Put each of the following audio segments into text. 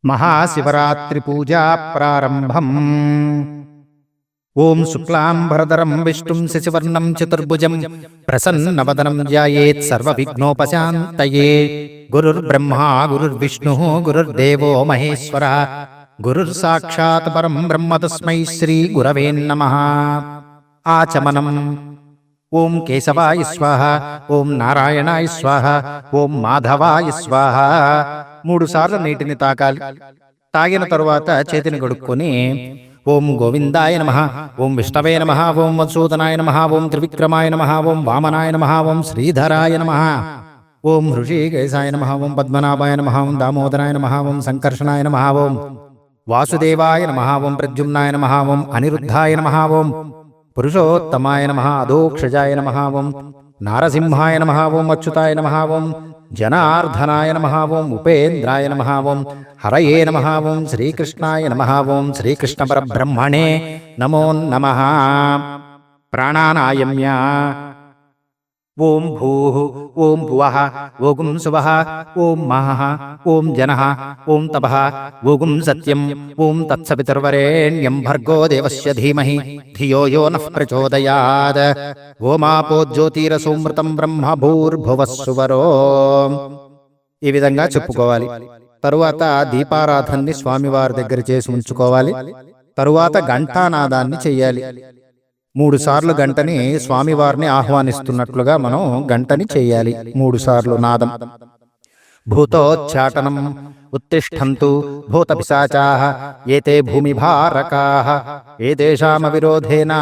महाशिवरात्रि पूजा प्रारंभम। ओम शुक्लांबरधरं विष्णुं शशिवर्णं चतुर्भुजं प्रसन्नवदनं ध्यायेत् सर्वविघ्नोपशान्तये। गुरुर्ब्रह्मा गुरुर्विष्णुः गुरुर्देवो महेश्वरः गुरुर्साक्षात् परं ब्रह्म तस्मै श्री गुरवे नमः। आचमनम्। ओम केशवाय स्वाहा, ओम नारायणाय स्वाहा, ओम माधवाय स्वाहा। 3 సార్లు నీటిని తాకాలి. తాగిన తరువాత చేతిని కడుక్కొని ఓం గోవిందాయ నమః, ఓం విష్ణవే నమః, ఓం మధుసూదనాయ నమః, ఓం త్రివిక్రమాయ నమః, ఓం వామనాయ నమః, ఓం శ్రీధరాయ నమః, ఓం హృషీకేశాయ నమః, ఓం పద్మనాభాయ నమః, ఓం దామోదరాయ నమః, ఓం సంకర్షణాయ నమః, ఓం వాసుదేవాయ నమః, ఓం ప్రద్యుమ్నాయ నమః, ఓం అనిరుద్ధాయ నమః, ఓం పురుషోత్తమాయ నమః, అదోక్షజాయ నమః, ఓం నారసింహాయ నమః, ఓం అచ్యుతాయ నమః, ఓం జనార్దనాయ నమః, ఓం ఉపేంద్రాయ నమః, ఓం హరయే నమః, ఓం శ్రీకృష్ణాయ నమః, ఓం శ్రీకృష్ణ పరబ్రహ్మణే నమో నమః. ప్రాణానాయమ్య. ఓం భూః, ఓం భువః, ఓం సువః, ఓం మహః, ఓం జనః, ఓం తపః, ఓం సత్యం, ఓం తత్సవితుర్వరేణ్యం భర్గో దేవస్య ధీమహి ధియో యో నః ప్రచోదయాత్. ఓమాపో జ్యోతిరసోమృతం బ్రహ్మ భూర్భువస్సువరో. ఈ విధంగా చెప్పుకోవాలి. తరువాత దీపారాధనని స్వామివారి దగ్గర చేసి ఉంచుకోవాలి. తరువాత ఘంటానాదాన్ని చెయ్యాలి. 3 సార్లు గంటని స్వామివారిని ఆహ్వానిస్తున్నట్లుగా మనం గంటని చెయ్యాలి. 3 సార్లు నాదం. భూతోచ్చాటనం. ఉత్తిష్టంతు భూతపిశాచాః ఏతే భూమిభారకాః ఏతేషామ విరోధేన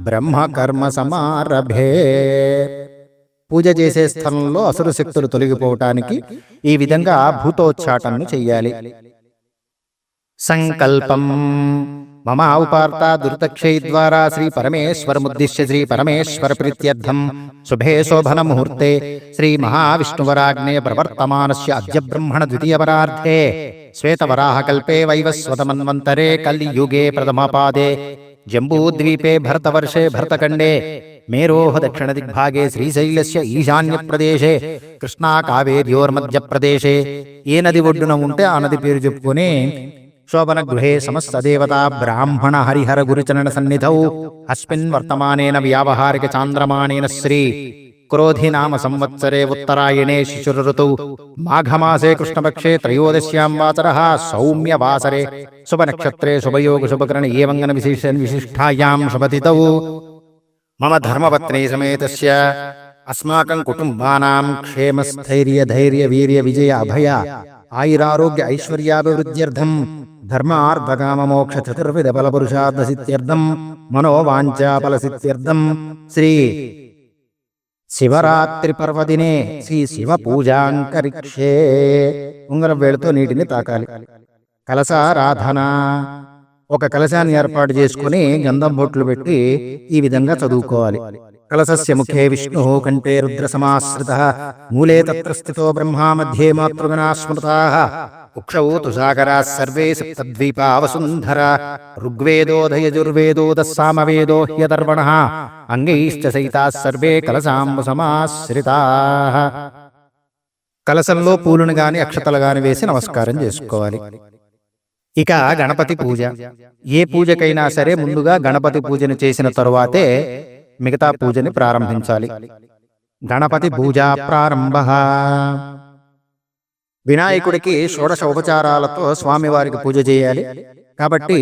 బ్రహ్మకర్మ సమారభే. పూజ చేసే స్థలంలో అసురు శక్తులు తొలగిపోవటానికి ఈ విధంగా భూతోచ్చాటనను చెయ్యాలి. సంకల్పం. మమ ఔపార్త దుర్తక్షై ద్వారా శ్రీ పరమేశ్వరముద్దిశ్య శ్రీ పరమేశ్వర ప్రీత్యర్థం శుభే శోభన ముహూర్తే శ్రీ మహావిష్ణువరాగ్నే ప్రవర్తమానస్య అద్య బ్రహ్మణ ద్వితీయవరార్థే శ్వేతవరాహకల్పే వైవస్వతమన్వంతరే కల్యుగే ప్రథమపాదే జంబూద్వీపే భరతవర్షే భరతఖండే మేరోః దక్షిణదిగ్భాగే శ్రీశైలస్య ఈశాన్యప్రదేశే కృష్ణా కావేర్యోర్మధ్యప్రదేశే. ఏ నది ఒడ్డున ఉంటే ఆ నది పేరు చెప్పుకొని శోభన గృహే సమస్త దేవతా బ్రాహ్మణ హరిహర గురుచరణ సన్నిధౌ అస్మిన్ వర్తమానేన వ్యావహారిక చాంద్రమానేన శ్రీ క్రోధి నామ సంవత్సరే ఉత్తరాయణే శిశుర ఋతౌ మాఘమాసే కృష్ణపక్షే త్రయోదశ్యాం వాసరః సౌమ్యవాసరే శుభనక్షత్రే శుభయోగ శుభకరణ ఏవంగన విశిష్టాయాం శుభతిథౌ మమ ధర్మపత్నీ సమేతస్య అస్మాకం కుటుంబానాం క్షేమస్థైర్య ధైర్య వీర్య విజయ అభయ ఆయురారోగ్య ఐశ్వర్యాభివృద్ధ్యర్థం ధర్మార్థకామమోక్ష చతుర్విధ ఫలపురుషార్థసిద్ధ్యర్థం మనోవాంఛాఫలసిద్ధ్యర్థం శ్రీ శివరాత్రి పర్వదినే శ్రీ శివ పూజాంకరిక్షే. ఉంగరం వేలుతో నీటిని తాకాలి. కలశారాధన. ఒక కలశాన్ని ఏర్పాటు చేసుకుని గంధం బొట్లు పెట్టి ఈ విధంగా చదువుకోవాలి. కలశస్య ముఖే విష్ణుః కంఠే రుద్ర సమాశ్రితః మూలే తత్ర స్థితో బ్రహ్మా మధ్యే మాతృగణా స్మృతాః ఉక్షౌ తుషాకరాः సర్వే సప్తద్వీపా వసుంధరా ఋగ్వేదోదయజుర్వేదోదः సామవేదో హ్యదర్వణః అంగైశ్చ సహితాः సర్వే కలశాంబు సమాశ్రితాః. కలశంలో పూలను గాని అక్షతలు గాని వేసి నమస్కారం చేసుకోవాలి. ఇక గణపతి పూజ. ఏ పూజకైనా సరే ముందుగా గణపతి పూజను చేసిన తరువాతే మిగతా పూజని ప్రారంభించాలి. గణపతి పూజా ప్రారంభ. వినాయకుడికి షోడశ ఉపచారాలతో స్వామివారికి పూజ చేయాలి. కాబట్టి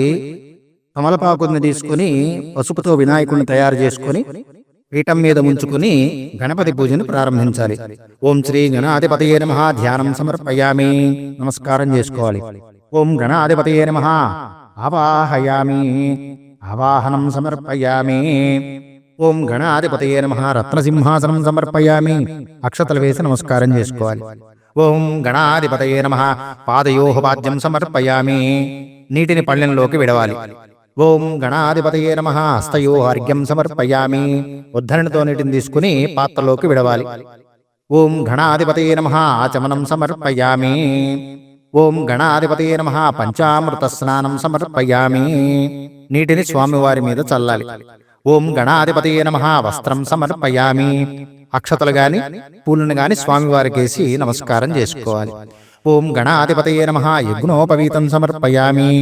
తమలపాకుని తీసుకుని పసుపుతో వినాయకుడిని తయారు చేసుకుని పీఠం మీద ఉంచుకుని గణపతి పూజను ప్రారంభించాలి. ఓం శ్రీ గణాధిపతయే నమః ధ్యానం సమర్పయామి. నమస్కారం చేసుకోవాలి. ఓం గణాధిపతయే నమః ఆవాహయామి. ఆవాహనం సమర్పయామి. ఓం గణాధిపతయే నమః రత్నసింహాసనం సమర్పయామి. అక్షతలు వేసి నమస్కారం చేసుకోవాలి. ఓం గణాధిపతయే నమః పాదయోః పాద్యం సమర్పయామి. నీటిని పళ్ళెంలోకి విడవాలి. ఓం గణాధిపతయే నమః హస్తయోః అర్ఘ్యం సమర్పయామి. ఉద్ధరణితో నీటిని తీసుకుని పాత్రలోకి విడవాలి. ఓం గణాధిపతయే నమః ఆచమనం సమర్పయామి. ఓం గణాధిపతయే నమః పంచామృత స్నానం సమర్పయామి. నీటిని స్వామివారి మీద చల్లాలి. ఓం గణాధిపతయే నమః వస్త్రం సమర్పయామి. అక్షతలు గాని పూలను గాని స్వామివారికేసి నమస్కారం చేసుకోవాలి. ఓం గణాధిపతయే నమః యజ్ఞోపవీతం సమర్పయామి.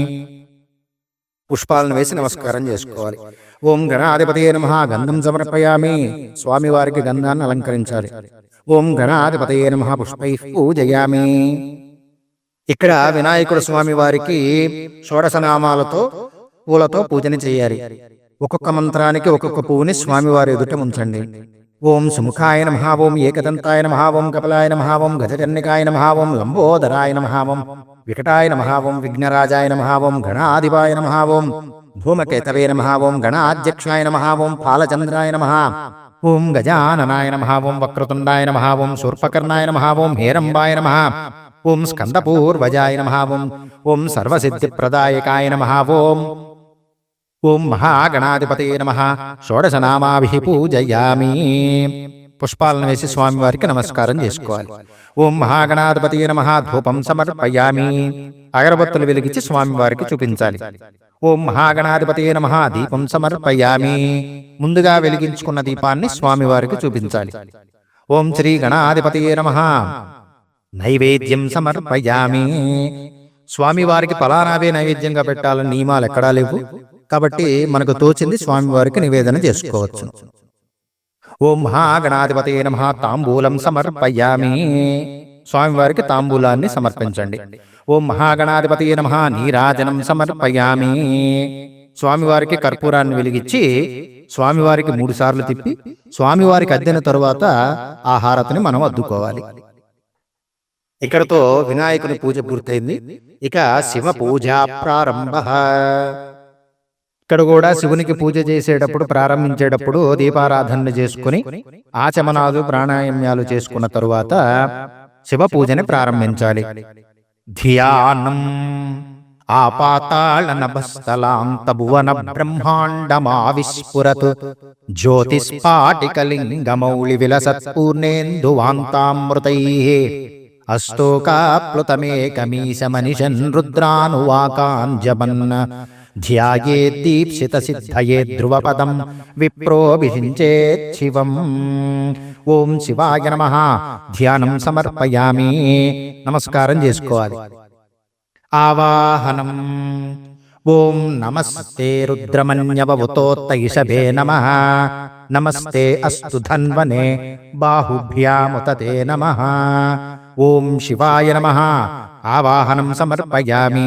పుష్పాలను వేసి నమస్కారం చేసుకోవాలి. ఓం గణాధిపతయే నమః గంధం సమర్పయామి. స్వామివారికి గంధాన్ని అలంకరించాలి. ఓం గణాధిపతయే నమః పుష్పైః పూజయామి. ఇక్కడ వినాయకుడు స్వామి వారికి షోడశనామాలతో పూలతో పూజని చేయాలి. ఒక్కొక్క మంత్రానికి ఒక్కొక్క పువ్వుని స్వామివారి ఎదుట ఉంచండి. ఓం సుముఖాయ నమః, ఓం ఏకదంతాయ నమః, ఓం కపిలాయ నమః, ఓం గజకర్ణికాయ నమః, ఓం లంబోదరాయ నమః, ఓం వికటాయ నమః, ఓం విఘ్నరాజాయ నమః, ఓం గణాధిపాయ నమః, ఓం ధూమకేతవే నమః, ఓం గణాధ్యక్షాయ నమః, ఓం ఫాలచంద్రాయ నమః, ఓం గజాననాయ నమః, ఓం వక్రతుండాయ నమః, ఓం శూర్పకర్ణాయ నమః, ఓం హేరంబాయ నమః, ఓం స్కందపూర్వజాయ నమః, ఓం సర్వసిద్ధిప్రదాయకాయ నమః, ఓం మహాగణాధిపతయే నమః. షోడశనామాభిః పూజయామి. పుష్పాలను వేసి స్వామివారికి నమస్కారం చేసుకోవాలి. ఓం మహాగణాధిపతయే నమః ధూపం సమర్పయామి. అగరబత్తులు వెలిగించి స్వామివారికి చూపించాలి. ఓం మహాగణాధిపతయే నమః దీపం సమర్పయామి. ముందుగా వెలిగించుకున్న దీపాన్ని స్వామివారికి చూపించాలి. ఓం శ్రీ గణాధిపతయే నమః నైవేద్యం సమర్పయామి. స్వామివారికి ఫలానావే నైవేద్యంగా పెట్టాలని నియమాలు ఎక్కడా లేవు కాబట్టి మనకు తోచింది స్వామివారికి నివేదన చేసుకోవచ్చు. ఓం మహాగణాధిపతయే నమః తాంబూలం సమర్పయామి. స్వామివారికి తాంబూలాన్ని సమర్పించండి. ఓం మహాగణాధిపతయే నమః నీరాజనం సమర్పయామి. స్వామివారికి కర్పూరాన్ని వెలిగించి స్వామివారికి 3 సార్లు తిప్పి స్వామివారికి అద్దిన తరువాత ఆ హారతిని మనం అద్దుకోవాలి. ఇక్కడతో వినాయకుని పూజ పూర్తయింది. ఇక శివ పూజ ప్రారంభ. ఇక్కడ కూడా శివునికి పూజ చేసేటప్పుడు ప్రారంభించేటప్పుడు దీపారాధన చేసుకుని ఆచమనాలు ప్రాణాయామాలు చేసుకున్న తరువాత శివ పూజని ప్రారంభించాలి. ధ్యానం ఆపాతాళ నభస్థలాంత భువన బ్రహ్మాండమావిస్ఫురత్ జ్యోతిస్ఫాటికలింగమౌళి విలసత్పూర్ణేందువాంతామృతైః అష్టోకాప్లుతమేకమీశమనిశన్ రుద్రానువాకాన్ జపన్ ధ్యాయేద్దీప్సిత సిద్ధయే ధ్రువపదం విప్రోభిషించేత్ శివం. ఓం శివాయ నమః. ధ్యానం సమర్పయామి. నమస్కారం చేసుకోవాలి. ఆవాహనం. ఓం నమస్తే రుద్రమన్యవతోత్తైషభే నమః. నమస్తే అస్తు ధన్వనే బాహుభ్యాముతతే నమః. ఓం శివాయ నమః. ఆవాహనం సమర్పయామి.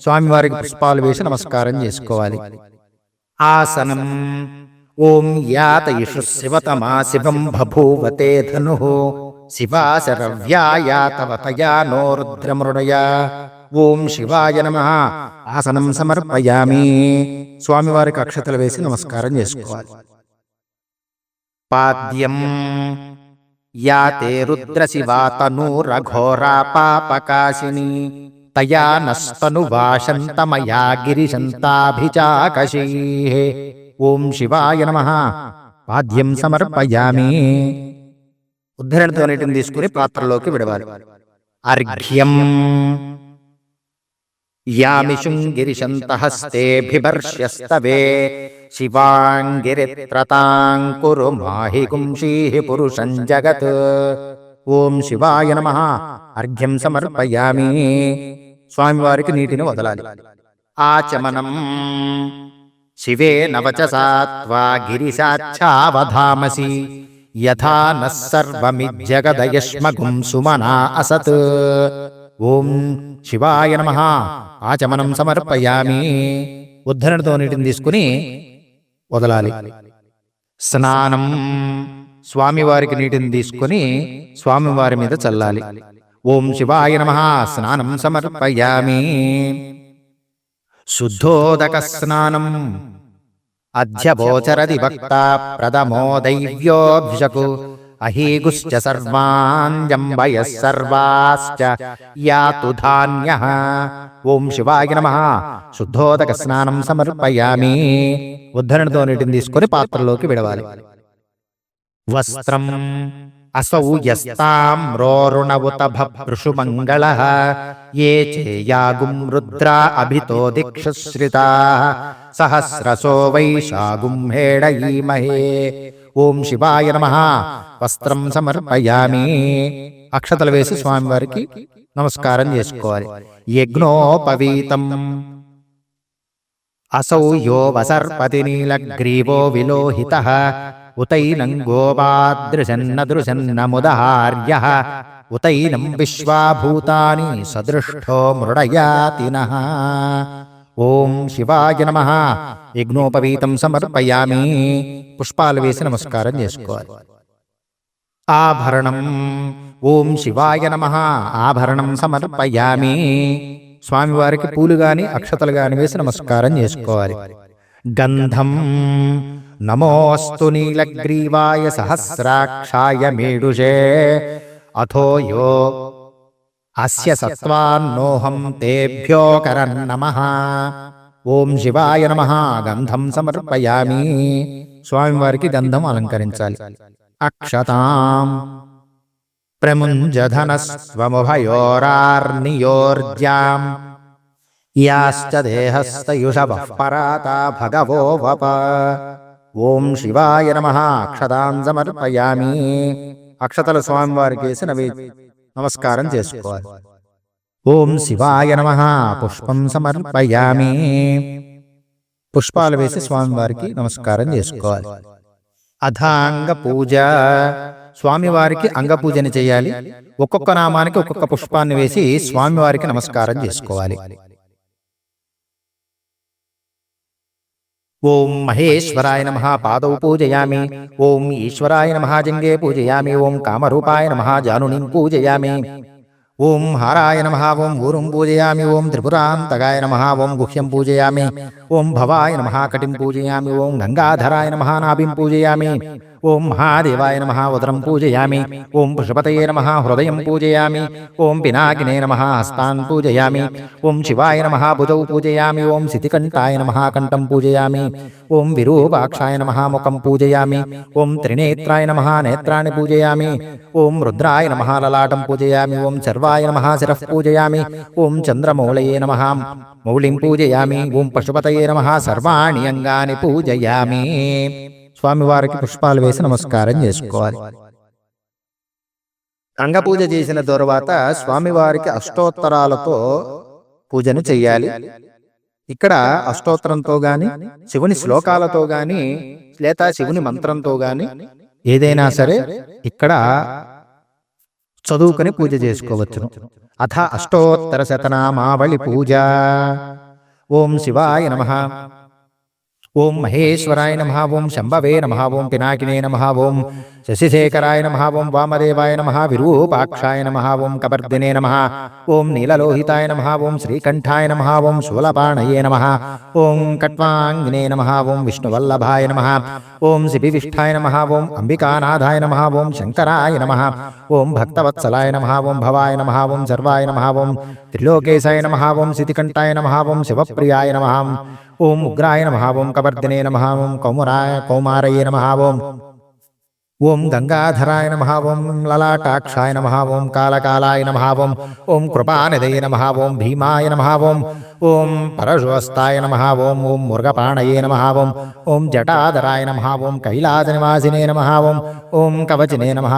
స్వామివారికి పుష్పాలు వేసి నమస్కారం చేసుకోవాలి. ఆసనం. ఓం యాతయిషు శివతమా శివం బభూవతే ధనుః శివాశరవ్యాయాతవతయా నో రుద్రమృడయ. ఓం శివాయ నమః. ఆసనం సమర్పయామి. స్వామివారికి అక్షతలు వేసి నమస్కారం చేసుకోవాలి. పాద్యం. యాతే రుద్రశివా తనూరఘోరా పాపకాశిని తయా నస్తను వాశంతమయా గిరిశంతాభిచాకశైః. ఓం శివాయ నమః. పాద్యం సమర్పయామి. ఉద్ధరణతో నీటిని తీసుకుని పాత్రలోకి విడవాలి. అర్ఘ్యం. యామి శృంగిరిశంతహస్తే బిభర్ష్యస్తవే శివాంగిరిత్రతాం కురు మాహి కుంషీః పురుషం జగత్. ఓం శివాయ నమః. అర్ఘ్యం సమర్పయామి. స్వామివారికి నీటిని వదలాలి. ఆచమనం. శివే నవచసా త్వా గిరిశాచ్ఛావధామసి యథా నః సర్వమిజ్జగదయష్మగుం సుమనా అసత్. ఓం శివాయ నమః. ఆచమనం సమర్పయామి. ఉద్ధరణతో నీటిని తీసుకుని వదలాలి. స్నానం. స్వామివారికి నీటిని తీసుకుని స్వామివారి మీద చల్లాలి. ఓం శివాయ నమః. స్నానం సమర్పయామి. శుద్ధోదక స్నానం. అధ్యభోచరది భక్త ప్రథమో దైవ్యోభిషకు అహీగుశ్చ సర్వాంజంబయః సర్వాశ్చ యాతు ధాన్యః. ఓం శివాయ నమః. శుద్ధోదక స్నానం సమర్పయామి. ఉద్ధరణతో నీటిని తీసుకొని పాత్రలోకి విడవాలి. వస్త్రం. అసౌ యస్తామ్రోరుణవుత భృషు మంగళః ఏ చేయాగుం రుద్రా అభితో దిక్షుశ్రితాః సహస్రసో వైశాగుం హేడయీమహే. ఓం శివాయ నమః. వస్త్రం సమర్పయామి. అక్షతలు వేసి స్వామివారికి నమస్కారం చేసుకోవాలి. యజ్ఞోపవీతం అసౌ యో వసర్పతి నీలగ్రీవో విలోహితః ఉతైనం గోపాదృశన్న దృశన్న ముదహార్యః ఉతైనం విశ్వాభూతాని సదృష్టో మృడయాతినః. ఓం శివాయ నమః. యజ్ఞోపవీతం సమర్పయామి. పుష్పాలు వేసి నమస్కారం చేసుకోవాలి. ఆభరణం ఓం శివాయ నమః. ఆభరణం సమర్పయామి. స్వామివారికి పూలు గాని అక్షతలు గాని వేసి నమస్కారం చేసుకోవాలి. గంధం నమోస్తు నీలగ్రీవాయ సహస్రాక్షాయ మేడుషే అథోయో అస్య సత్వాన్నోహం తేభ్యో కరన్నమః. ఓం శివాయ నమః. గంధం సమర్పయామి. స్వామివారికి గంధం అలంకరించాలి. అక్షతాం ప్రముంజధనస్వముభయోరార్నియోర్జ్యాం యాశ్చ దేహస్తయుషవః పరాతా భగవో వప. ఓం శివాయ నమః. అక్షతాం సమర్పయామి. అక్షతలు స్వామివారికి వేసి నమస్కారం చేసుకోవాలి. ఓం శివాయ నమః. పుష్పం సమర్పయామి. పుష్పాలు వేసి స్వామివారికి నమస్కారం చేసుకోవాలి. అథాంగ పూజ. స్వామివారికి అంగపూజని చేయాలి. ఒక్కొక్క నామానికి ఒక్కొక్క పుష్పాన్ని వేసి స్వామివారికి నమస్కారం చేసుకోవాలి. ఓం మహేశ్వరాయ నమః. పాదౌ పూజయామి. ఓం ఈశ్వరాయ నమః. జంగే పూజయామి. ఓం కామరూపాయ నమః. జానునిం పూజయామి. ఓం హారాయ నమః. ఓం ఊరుం పూజయామి. ఓం త్రిపురాంతకాయ నమః. ఓం గుహ్యం పూజయామి. ఓం భవాయ నమః. కటిం పూజయామి. ఓం గంగాధరాయ నమః. నాభిం పూజయామి. ఓం మహాదేవాయ నమః. ఉదరం పూజయామి. ఓం పశుపతయే నమః. హృదయం పూజయామి. ఓం పినాకినే నమః. హస్తాన్ పూజయామి. ఓం శివాయ నమః. భుజౌ పూజయామి. ఓం శితికంఠాయ నమః. కంఠం పూజయామి. ఓం విరూపాక్షాయ నమః. ముఖం పూజయామి. ఓం త్రినేత్రాయ నమః. నేత్రాన్ని పూజయామి. ఓం రుద్రాయ నమః. లలాటం పూజయామి. ఓం శర్వాయ నమః. శిరః పూజయామి. ఓం చంద్రమౌళయే నమః. మౌళిం పూజయామి. ఓం పశుపతయే నమః. సర్వాణి అంగాని పూజయామి. స్వామివారికి పుష్పాలు వేసి నమస్కారం చేసుకోవాలి. అంగపూజ చేసిన తరువాత స్వామివారికి అష్టోత్తరాలతో పూజను చెయ్యాలి. ఇక్కడ అష్టోత్తరంతో గాని, శివుని శ్లోకాలతో గాని, లేదా శివుని మంత్రంతో గాని ఏదైనా సరే ఇక్కడ చదువుకొని పూజ చేసుకోవచ్చును. అథ అష్టోత్తర శతనామావళి పూజ. ఓం శివాయ నమః. ఓం మహేశ్వరాయ నమః. ఓం శంభవే నమః. ఓం పినాకినే నమః. ఓం శశిశేఖరాయ నమః. ఓం వామదేవాయ నమః. విరూపాక్షాయ నమః. ఓం కబర్దినే నమః. ఓం నీలలోహితాయ నమః. ఓం శ్రీకంఠాయ నమః. ఓం శూలపాణయే నమః. ఓం కట్వాంగినే నమః. ఓం విష్ణువల్లభాయ నమః. ఓం శిపివిష్ఠాయ నమః. ఓం అంబికానాథాయ నమః. ఓం శంకరాయ నమః. ఓం భక్తవత్సలాయ నమః. ఓం భవాయ నమః. ఓం సర్వాయ నమః. ఓం త్రిలోకేశాయ నమః. ఓం శితికంఠాయ నమః. ఓం శివప్రియాయ నమః. ఓం ఉగ్రాయ నమః. ఓం కబర్దినే నమః. ఓం కౌమారయే నమః. ఓం గంగాధరాయ నమః. ఓం లలాటాక్షాయ నమః. ఓం కాలకాలాయ నమః. ఓం కృపానిధయే నమః. ఓం భీమాయ నమః. ఓం పరశువస్తాయ నమః. ఓం మురుగపాణయే నమః. ఓం జటాధరాయ నమః. ఓం కైలాసనివాసినే నమః. ఓం కవచినే నమః.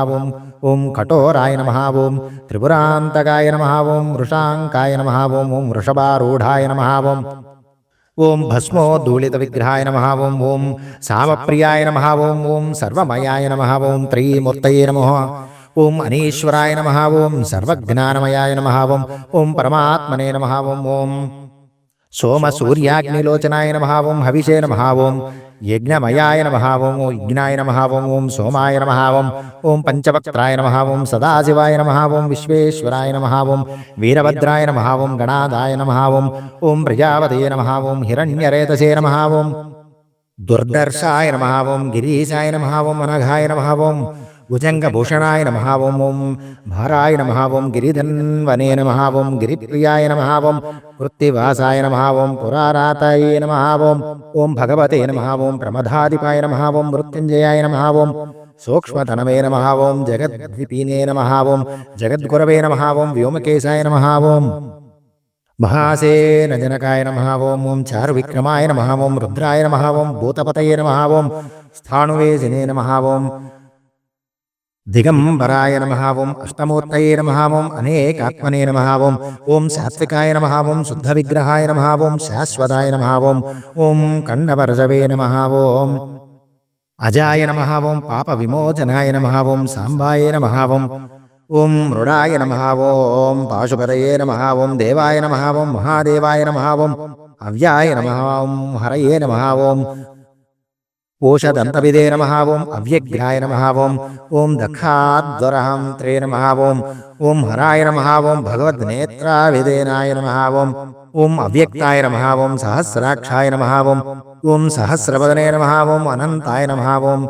ఓం కఠోరాయ నమః. ఓం త్రిపురాంతకాయ నమః. ఓం వృషాంకాయ నమః. ఓం వృషభారూఢాయ నమః. ఓం భస్మోద్ధూళిత విగ్రహాయ నమః. ఓం సామప్రియాయ నమః. ఓం సర్వమయాయ నమః. ఓం త్రైమూర్తయే నమః. ఓం అనీశ్వరాయ నమః. ఓం సర్వజ్ఞానమయాయ నమః. ఓం పరమాత్మనే నమః. ఓం సోమసూర్యాగ్నిలోచనాయ నమః. ఓం హవిషే నమః. ఓం యజ్ఞమయాయ నమః. ఓం యజ్ఞాయ నమః. ఓం సోమాయ నమః. ఓం పంచవక్త్రాయ నమః. ఓం సదాశివాయ నమః. ఓం విశ్వేశ్వరాయ నమః. ఓం వీరభద్రాయ నమః. ఓం గణాదాయ నమః. ఓం ప్రజాపతయే నమః. ఓం హిరణ్యరేతసే నమః. ఓం దుర్దర్శాయ నమః. ఓం గిరీశాయ నమః. ఓం అనఘాయ నమః. ఓం భుజంగభూషణాయ నమః. ఓం భారాయ నమః. ఓం గిరిధన్వనే నమః. ఓం గిరిప్రియాయ నమః. ఓం వృత్తివాసాయ నమః. ఓం పురారాతాయ నమః. ఓం భగవతే నమః. ఓం ప్రమదాధిపాయ నమః. ఓం మృత్యుంజయాయ నమః. ఓం సూక్ష్మధనమే నమః. ఓం జగద్విపీనే నమః. ఓం జగద్గురవే నమః. ఓం వ్యోమకేశాయ నమః. ఓం మహాసేనజనకాయ నమః. ఓం చారువిక్రమాయ నమః. ఓం రుద్రాయ నమః. ఓం భూతపతయే నమః. ఓం స్థాణువేశినే నమః. ఓం దిగంబరాయ నమః ఓం అష్టమూర్తయే నమః ఓం అనేకాత్మనే నమః ఓం ఓం సాత్వికాయ నమః ఓం శుద్ధ విగ్రహాయ నమః ఓం శాశ్వతాయ నమః ఓం ఓం కండవరజవే నమః ఓం అజాయ నమః ఓం పాప విమోచనాయ నమః ఓం సాంబాయ నమః ఓం ఓం మృడాయ నమః ఓం పాశుపతయే నమః ఓం దేవాయ నమః ఓం మహాదేవాయ నమః ఓం అవ్యాయ నమః ఓం హరయే నమః ఓం ఓషదంతవిదే నమః ఓం అవ్యగ్రాయ నమః ఓం ఓం దక్షాద్వరహంత్రే నమః ఓం ఓం హరాయ నమః ఓం భగవద్నేత్రావిదేనాయ నమః ఓం ఓం అవ్యక్తాయ నమః ఓం సహస్రాక్షాయ నమః ఓం ఓం సహస్రవదనే నమః ఓం అనంతాయ నమః ఓం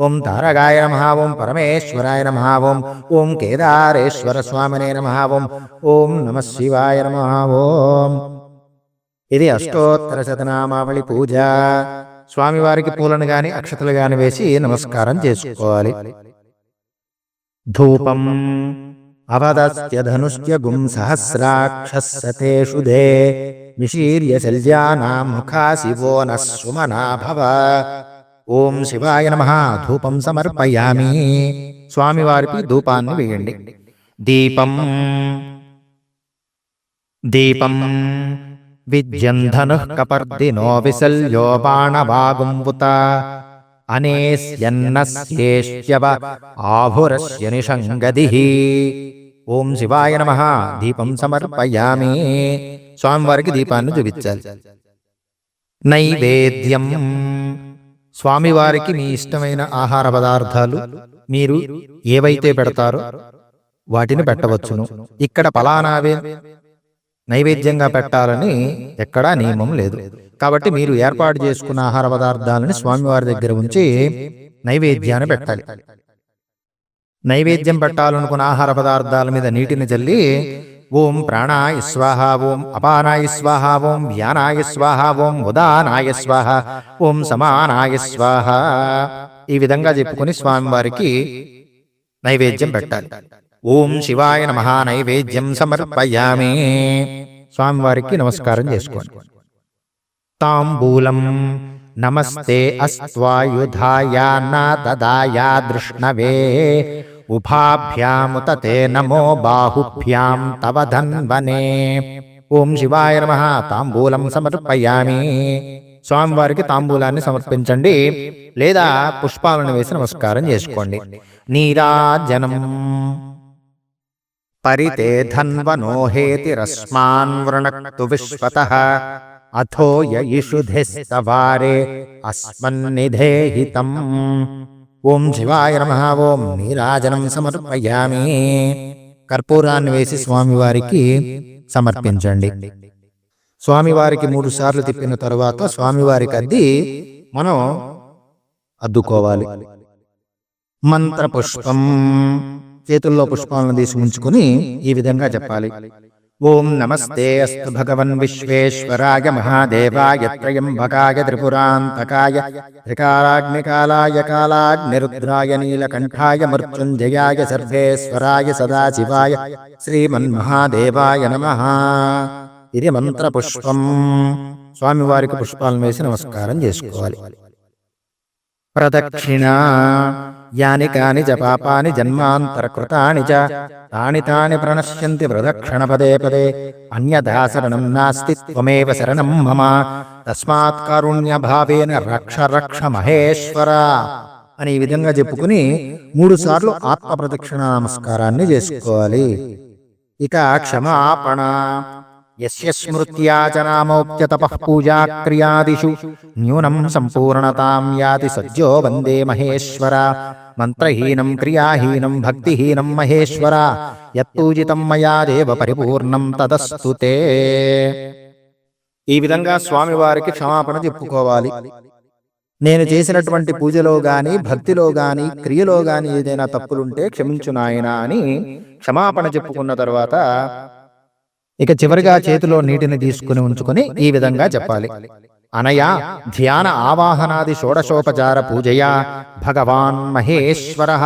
ఓం తారగాయ నమః ఓం పరమేశ్వరాయ నమః ఓం ఓం కేదారేశ్వర స్వామినే నమః ఓం ఓం నమః శివాయ నమః ఓం. ఇది అష్టోత్తర శతనామావళి పూజ. స్వామివారికి పూలను గాని అక్షతలు గాని వేసి నమస్కారం చేసుకోవాలి. ధూపం అవదస్య ధనుష్య గుం సహస్రాక్షస్సతేషు దే విశీర్య శల్యానాం ముఖాశివో నః సుమనా భవ. ఓం శివాయ నమః. ధూపం సమర్పయామి. స్వామివారికి ధూపాన్ని వేయండి. దీపం దీపం విద్యంధనుః కపర్దినో విశల్యో బాణవాగుంవుత అనేస్యన్నస్యేష్యవ ఆభురస్య నిషంగదిః. ఓం శివాయ నమః. దీపం సమర్పయామి. స్వామివారికి దీపాన్ని చూపించాలి. నైవేద్యం స్వామివారికి మీ ఇష్టమైన ఆహార పదార్థాలు మీరు ఏవైతే పెడతారో వాటిని పెట్టవచ్చును. ఇక్కడ ఫలానావే నైవేద్యంగా పెట్టాలని ఎక్కడా నియమం లేదు. కాబట్టి మీరు ఏర్పాటు చేసుకున్న ఆహార పదార్థాలని స్వామివారి దగ్గర ఉంచి నైవేద్యాన్ని పెట్టాలి. నైవేద్యం పెట్టాలనుకున్న ఆహార పదార్థాల మీద నీటిని చల్లి ఓం ప్రాణాయ స్వాహ, ఓం అపానాయ స్వాహ, ఓం వ్యానాయ స్వాహ, ఓం ఉదానాయ స్వాహ, ఓం సమానాయ స్వాహ ఈ విధంగా చెప్పుకొని స్వామివారికి నైవేద్యం పెట్టాలి. ఓం శివాయ నమః. నైవేద్యం సమర్పయామి. స్వామివారికి నమస్కారం చేసుకోండి. తాంబూలం నమస్తే అస్త్వాయుధాయ నాదాయ దృష్ణవే ఉభాభ్యాముత తే నమో బాహుభ్యాం తవ ధన్వనే. ఓం శివాయ నమః. తాంబూలం సమర్పయామి. స్వామివారికి తాంబూలాన్ని సమర్పించండి లేదా పుష్పాలను వేసి నమస్కారం చేసుకోండి. నీరాజనం పరితే ధన్వనో హేతిరస్మాన్ వృణక్తు విశ్వతః అథో యయిషుధిస్తవారే అస్మన్నిధేహితం. ఓం శివాయ నమః. ఓం నీరాజనం సమర్పయామి. కర్పూరాన్ని వేసి స్వామివారికి సమర్పించండి. స్వామివారికి 3 సార్లు తిప్పిన తరువాత స్వామివారికి అద్ది మనం అద్దుకోవాలి. మంత్రపుష్పం చేతుల్లో పుష్పాలను తీసి ఉంచుకుని ఈ విధంగా చెప్పాలి. ఓం నమస్తే అస్తు భగవన్ విశ్వేశ్వరాయ మహాదేవాయ త్రయంబకాయ త్రిపురాంతకాయ త్రికాలాగ్నికాలాయ కాలాగ్నిరుద్రాయ నీలకంఠాయ మృత్యుంజయాయ సర్వేశ్వరాయ సదాశివాయ శ్రీమన్మహాదేవాయ నమః. ఇది మంత్రపుష్పం. స్వామివారికి పుష్పాలను వేసి నమస్కారం చేసుకోవాలి. ప్రదక్షిణ యాని కాని చ పాపాని జన్మాంతరకృతాని చ తాని తాని ప్రణశ్యంతి ప్రదక్షిణ పదే పదే అన్యథా శరణం నాస్తి త్వమేవ శరణం మమ తస్మాత్ కారుణ్య భావేన రక్ష రక్ష మహేశ్వర అని ఈ విధంగా చెప్పుకుని 3 సార్లు ఆత్మ ప్రదక్షిణ నమస్కారాన్ని చేసుకోవాలి. ఇక క్షమాపణ. యస్య స్మృత్యా చ నామోక్త్య తపః పూజా క్రియాదిషు న్యూనం సంపూర్ణతాం యాతి సజ్జో వందే మహేశ్వర. మంత్రహీనం క్రియాహీనం భక్తిహీనం మహేశ్వర యత్పూజితం మయా దేవ పరిపూర్ణం తదస్తు తే. ఈ విధంగా స్వామివారికి క్షమాపణ చెప్పుకోవాలి. నేను చేసినటువంటి పూజలో గాని భక్తిలో గాని క్రియలో గాని ఏదైనా తప్పులుంటే క్షమించు నాయనా అని క్షమాపణ చెప్పుకున్న తర్వాత ఇక చివరిగా చేతిలో నీటిని తీసుకుని ఉంచుకుని ఈ విధంగా చెప్పాలి. అనయా ధ్యాన ఆవాహనాది షోడశోపచార పూజయా భగవాన్ మహేశ్వరః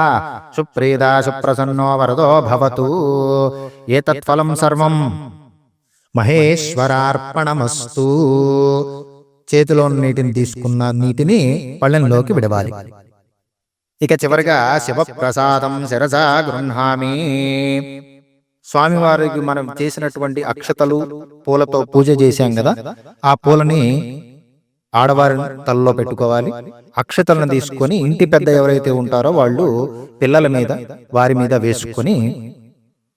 సుప్రీదా సుప్రసన్నో వరదో భవతు. ఏతత్ఫలం సర్వం మహేశ్వరార్పణమస్తు. చేతిలో నీటిని తీసుకున్న నీటిని పళ్ళెంలోకి విడవాలి. ఇక చివరిగా శివప్రసాదం శిరసా గృహ్ణామి. స్వామివారికి మనం చేసినటువంటి అక్షతలు పూలతో పూజ చేశాం కదా, ఆ పూలని ఆడవారి తలలో పెట్టుకోవాలి. అక్షతలను తీసుకొని ఇంటి పెద్ద ఎవరైతే ఉంటారో వాళ్ళు పిల్లల మీద వారి మీద వేసుకొని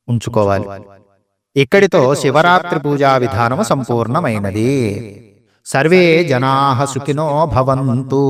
ఉంచుకోవాలి. ఇక్కడితో శివరాత్రి పూజా విధానము సంపూర్ణమైనది. సర్వే జనాః సుఖినో భవంతు.